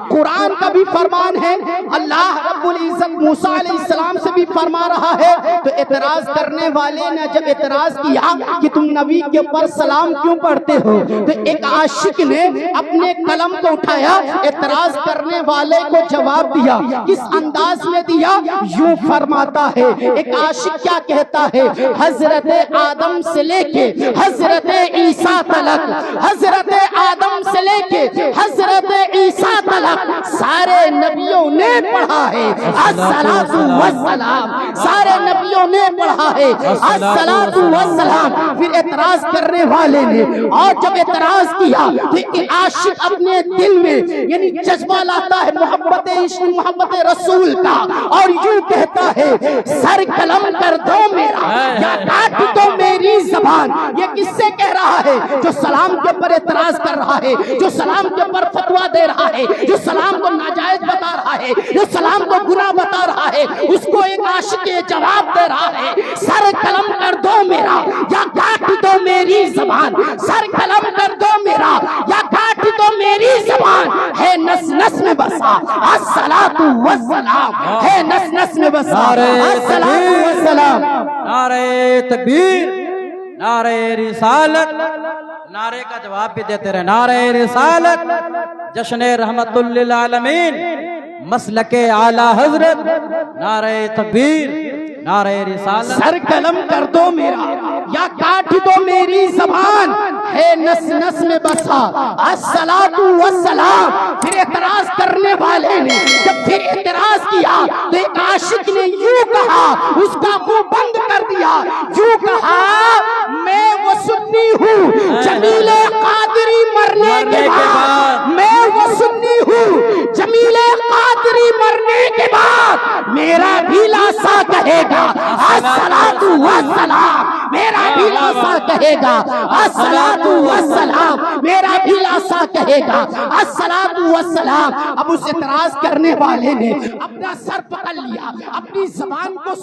قرآن کا بھی فرمان ہے، اللہ رب العزت موسیٰ علیہ السلام سے بھی فرما رہا ہے۔ تو اعتراض کرنے والے نے جب اعتراض کیا کہ تم نبی کے اوپر سلام کیوں پڑھتے ہو، تو ایک عاشق نے اپنے قلم کو اٹھایا، اعتراض کرنے والے کو جواب دیا۔ کس انداز میں دیا؟ یوں فرماتا ہے، ایک عاشق کیا کہتا ہے، حضرت آدم سے لے کے حضرت عیسیٰ تلک، حضرت آدم سے لے کے حضرت عیسیٰ تلک سارے نبیوں نے پڑھا ہے الصلاۃ والسلام، سارے نبیوں نے پڑھا ہے الصلاۃ والسلام۔ پھر اعتراض کرنے والے نے اور جب اعتراض کیا تو عاشق اپنے دل میں یعنی جذبہ لاتا ہے محبت عشق محبت رسول کا، اور یوں کہتا ہے سر قلم کر دو میرا یا کاٹ دو میری زبان۔ یہ کس سے کہہ رہا ہے؟ جو سلام کے اوپر اعتراض کر رہا ہے، جو سلام کے اوپر فتویٰ دے رہا ہے، جو سلام کو ناجائز بتا رہا ہے، جو سلام کو گناہ بتا رہا ہے، اس کو ایک عاشق یہ جواب دے رہا ہے سر قلم کر دو میرا یا کاٹ دو میری زبان، سر قلم کر دو میرا یا کاٹ دو میری زبان۔ ہے نس نس میں بسا الصلاۃ والسلام، ہے نس نس میں بسا الصلاۃ والسلام۔ نعرہ تکبیر، نعرہ رسالت، نعرے کا جواب بھی دیتے رہے، نعرہ رسالت، جشن رحمت للعالمین، مسلک اعلی حضرت، نعرہ تکبیر، نعرہ رسالت۔ سر قلم کر دو میرا یا کاٹ دو میری زبان، ہے نس نس میں بسا الصلاۃ والسلام۔ پھر اعتراض کرنے والے نے جب پھر اعتراض کیا تو ایک عاشق نے یوں کہا، اس کا منہ بند کر دیا، یوں کہا میں وہ سنی ہوں جمیل قادری مرنے کے بعد، میں وہ سنی ہوں جمیل قادری مرنے کے بعد میرا بھی لاسا کہے گا الصلاۃ والسلام، میرا بھی لاسا کہے گا الصلاۃ والسلام، میرا بھی لاسا کہے گا الصلاۃ والسلام۔ اب اس اعتراض کرنے والے نے اپنا سر پکڑ لیا، اپنی زبان کو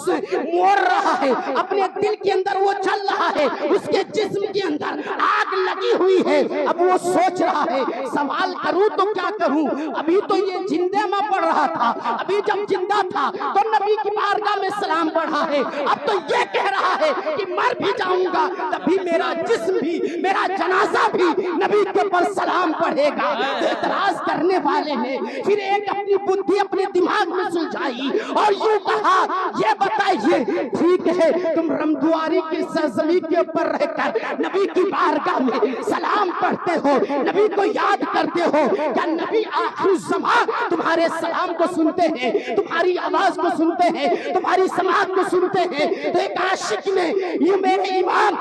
موڑ رہا ہے، اپنے دل کے اندر وہ چل رہا ہے، اس کے جسم کے اندر آگ لگی ہوئی ہے۔ اب وہ سوچ رہا ہے سوال کروں تو کیا کروں، ابھی تو یہ زندے میں پڑھ رہا تھا، ابھی جب زندہ تھا تو نبی کی بارگاہ میں سلام پڑھا ہے، اب تو یہ کہہ رہا ہے کہ مر بھی جاؤں گا تبھی میرا جسم بھی میرا جنازہ بھی نبی کے اوپر سلام پڑھے گا۔ تو اعتراض کرنے والے نے پھر ایک اپنی بدھی اپنے دماغ میں سلجھائی اور یوں کہا یہ بتائیے ٹھیک ہے تم رمدواری کی سرزمین کے اوپر رہ کر نبی کی بارگاہ میں سلام پڑھتے ہو، نبی کو یاد کرتے ہو، کیا نبی آخر الزمان تمہارے سلام کو سنتے ہیں، تمہاری آواز کو سنتے ہیں، تمہاری سماعت کو سنتے ہیں؟ تو ایک عاشق نے یہ میرے امام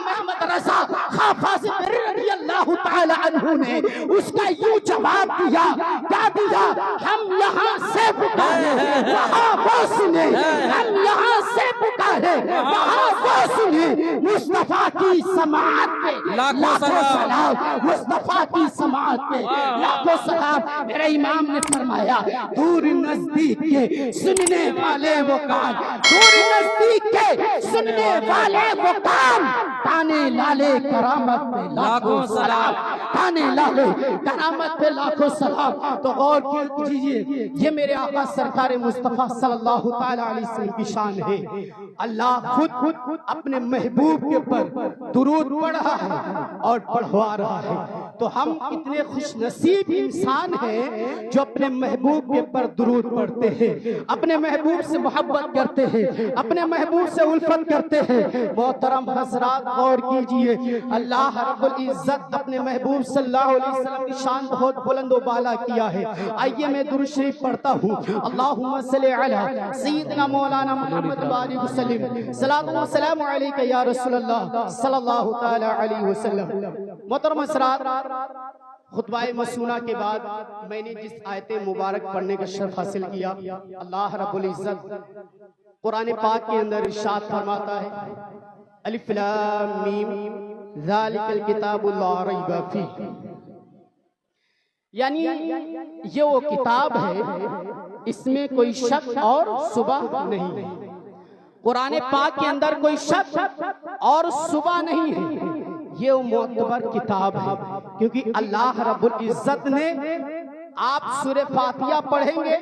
احمد رضا خواہ فاضل رضی اللہ تعالی عنہ نے اس کا یوں جواب دیا، کیا دیا؟ ہم یہاں سے پکارے وہاں وہ سنے، ہم یہاں سے پکارے وہاں وہ سنے، مصطفیٰ کی سماعت پہ لاکھوں سلام، مصطفیٰ کی سماعت پہ لاکھوں سلام۔ میرے امام نے فرمایا دور نزدیک کے سننے والے وہ کان، دور نزدیک کے سننے والے وہ کان، تانے لالے کرامت پہ لاکھوں سلام، تانے لالے کرامت پہ لاکھوں سلام۔ تو غور کیجئے یہ میرے آقا سرکار مصطفیٰ صلی اللہ تعالی علیہ وسلم کی شان ہے۔ اللہ خود اپنے محبوب کے اوپر درود پڑھ رہا ہے اور پڑھوا رہا ہے۔ تو ہم اتنے خوش نصیب انسان ہیں جو اپنے محبوب کے اوپر درود پڑھتے ہیں، اپنے محبوب سے محبت کرتے ہیں، اپنے محبوب سے الفت کرتے ہیں۔ محترم حضرات غور کیجئے اللہ رب العزت اپنے محبوب صلی اللہ علیہ وسلم کی شان بہت بلند و بالا کیا ہے۔ آئیے میں درود شریف پڑھتا ہوں، اللہم صلی علی سیدنا مولانا محمد وآلہ وسلم، صلاۃ و سلام علیک یا رسول اللہ صلی اللہ تعالی علیہ وسلم۔ محترم حضرات خطبہ مسنونہ کے بعد میں نے جس آیت مبارک پڑھنے کا شرف حاصل کیا، اللہ رب العزت قرآن پاک کے اندر ارشاد فرماتا ہے الف لام میم ذالک الکتاب لا ریب فیہ، یعنی یہ وہ کتاب ہے اس میں کوئی شک اور شبہ نہیں ہے۔ قرآن پاک کے اندر کوئی شک اور شبہ نہیں ہے، یہ وہ معتبر کتاب ہے، کیونکہ اللہ رب العزت نے آپ سورہ فاتحہ پڑھیں گے.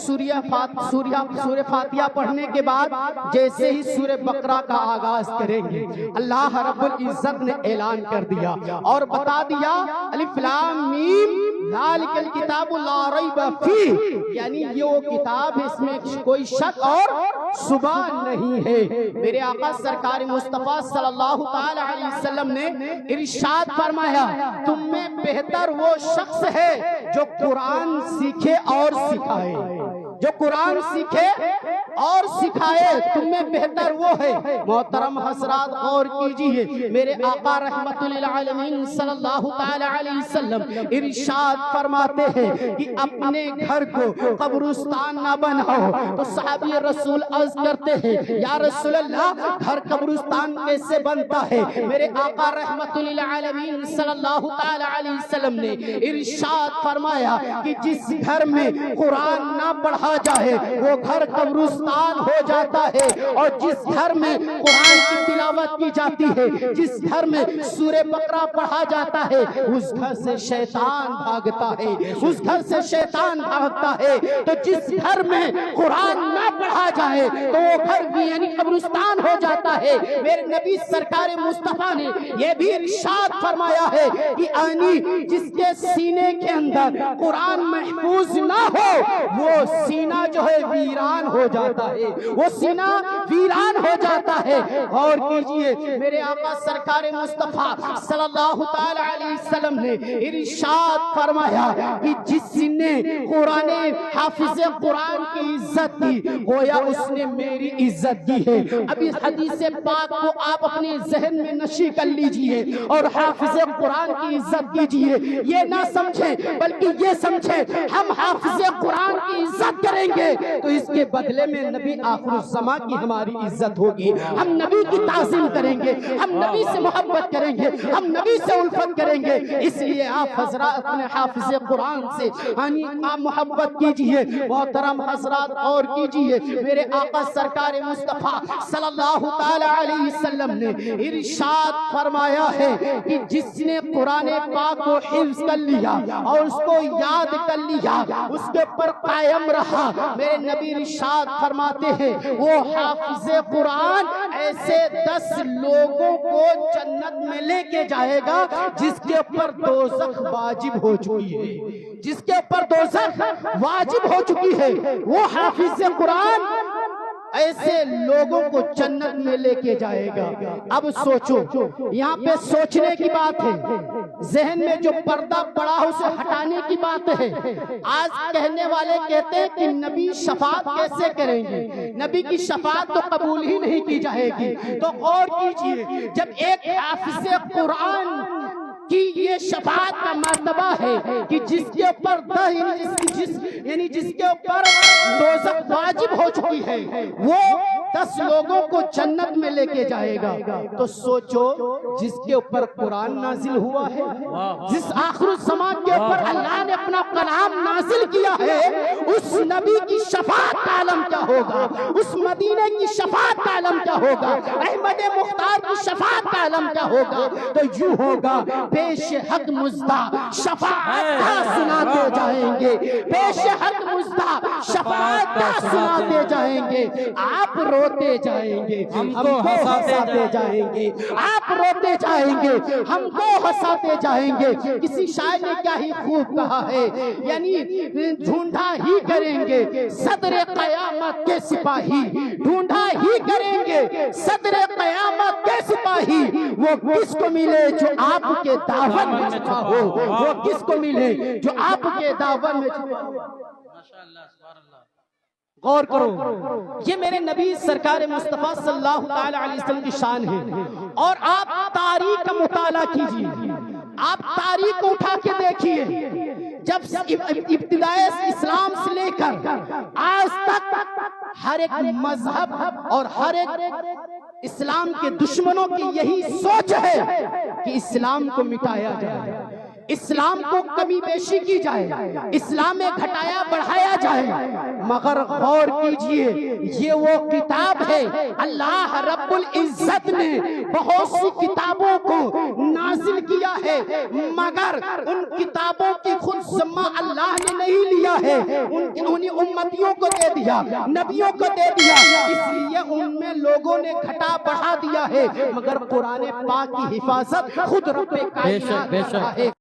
سورہ فاتحہ پڑھنے کے بعد جیسے ہی سورہ بقرہ کا آغاز کریں گے اللہ رب العزت نے اعلان کر دیا اور بتا دیا الف لام میم ذالک الکتاب لا ریب فیہ، یعنی یہ وہ کتاب ہے اس میں کوئی شک اور شبہ نہیں ہے. میرے آقا سرکار مصطفیٰ صلی اللہ تعالی علیہ وسلم نے ارشاد فرمایا تم میں بہتر وہ شخص ہے جو قرآن سیکھے اور سکھائے. جو قرآن سیکھے اور سکھائے تم میں بہتر وہ ہے. محترم حضرات غور کیجئے، میرے آقا رحمت للعالمین صلی اللہ تعالی علیہ وسلم ارشاد فرماتے ہیں کہ اپنے گھر کو قبرستان نہ بناؤ. تو صحابی رسول عرض کرتے ہیں یا رسول اللہ گھر قبرستان کیسے بنتا ہے؟ میرے آقا رحمت للعالمین صلی اللہ تعالی علیہ وسلم نے ارشاد فرمایا کہ جس گھر میں قرآن نہ پڑھا جائے وہ گھر قبرستان ہو جاتا ہے، اور جس گھر میں قرآن کی تلاوت کی جاتی ہے، جس گھر میں سورہ بقرہ پڑھا جاتا ہے اس گھر سے شیطان بھاگتا ہے، اس گھر سے شیطان بھاگتا ہے. تو جس گھر میں قرآن نہ پڑھا جائے تو وہ گھر بھی یعنی قبرستان ہو جاتا ہے. میرے نبی سرکار مصطفیٰ نے یہ بھی ارشاد فرمایا ہے کہ آنی جس کے سینے کے اندر قرآن محفوظ نہ ہو وہ سینہ جو ہے ویران ہو جاتا ہے، وہ سینہ ویران ہو جاتا ہے. غور کیجئے، میرے آقا سرکار مصطفیٰ صلی اللہ تعالی علیہ وسلم نے ارشاد فرمایا کہ جس نے قرآن حافظ قرآن کی عزت دی گویا اس نے میری عزت دی ہے. اب اس حدیث پاک کو آپ اپنے ذہن میں نشی کر لیجئے اور حافظ قرآن کی عزت کیجئے. یہ نہ سمجھیں بلکہ یہ سمجھیں ہم حافظ قرآن کی عزت کریں گے تو اس کے بدلے میں نبی آخر الزماں کی ہماری عزت ہوگی. ہم نبی کی تعظیم کریں گے، ہم نبی سے محبت کریں گے، ہم نبی سے الفت کریں گے. اس لیے آپ حضرات اپنے حافظ قرآن سے آپ محبت کیجئے. محترم حضرات اور کیجئے، میرے آقا سرکار مصطفیٰ صلی اللہ تعالی علیہ وسلم نے ارشاد فرمایا ہے کہ جس نے قرآن پاک کو حفظ کر لیا اور اس کو یاد کر لیا، اس کے پر قائم رہا، میرے نبی ارشاد فرماتے ہیں وہ حافظ قرآن ایسے 10 لوگوں کو جنت میں لے کے جائے گا جس کے اوپر دوزخ واجب ہو چکی ہے، جس کے اوپر دوزخ واجب ہو چکی ہے. وہ حافظ قرآن ایسے لوگوں کو جنت میں لے کے جائے گا. اب سوچو، یہاں پہ سوچنے کی بات ہے، ذہن میں جو پردہ پڑا ہے اسے ہٹانے کی بات ہے. آج کہنے والے کہتے ہیں کہ نبی شفاعت کیسے کریں گے؟ نبی کی شفاعت تو قبول ہی نہیں کی جائے گی. تو غور کیجئے، جب ایک حافظ قرآن کہ یہ شفاعت کا مرتبہ ہے کہ جس کے اوپر یعنی جس کے اوپر دوزخ واجب ہو چکی ہے وہ 10 لوگوں کو جنت میں لے کے جائے گا. تو سوچو جس کے اوپر قرآن نازل ہوا ہے، جس آخر الزمان کے اوپر اللہ نے اپنا کلام نازل کیا ہے، اس نبی کی شفاعت کا عالم کیا ہوگا، اس مدینے کی شفاعت کا عالم کیا ہوگا، احمد مختار کی شفاعت کا عالم کیا ہوگا. تو یوں ہوگا پیش حق مزدہ شفاعت کا سناتے جائیں گے، پیش حق مزدہ شفاعت کا سناتے جائیں گے. آپ روتے جائیں گے، ہم کو ہنساتے جائیں گے، آپ روتے جائیں گے، ہم کو ہنساتے جائیں گے. کسی شاعر نے کیا ہی خوب کہا ہے، یعنی ڈھونڈا ہی کریں گے صدر قیامت کے سپاہی، ڈھونڈا ہی کریں گے صدر قیامت کے سپاہی. وہ کس کو ملے جو آپ کے دعوت میں چھپا ہو، وہ کس کو ملے جو آپ کے دعوت میں چھپا ہو. غور کرو، یہ میرے نبی سرکار مصطفیٰ صلی اللہ تعالی علیہ وسلم کی شان ہے. اور آپ تاریخ کا مطالعہ کیجئے، آپ تاریخ کو اٹھا کے دیکھیے. جب ابتدائے اسلام سے لے کر آج تک ہر ایک مذہب اور ہر ایک اسلام کے دشمنوں کی یہی سوچ ہے کہ اسلام کو مٹایا جائے، اسلام کو کمی بیشی کی جائے، اسلام میں گھٹایا بڑھایا جائے، مگر غور کیجئے یہ وہ کتاب ہے اللہ رب العزت نے بہت سی کتابوں کو نازل کیا ہے، مگر ان کتابوں کی خود ذمہ اللہ نے نہیں لیا ہے، انہیں امتیوں کو دے دیا، نبیوں کو دے دیا، اس لیے ان میں لوگوں نے گھٹا بڑھا دیا ہے، مگر قرآن پاک کی حفاظت خود رب کائنات کر رہا ہے۔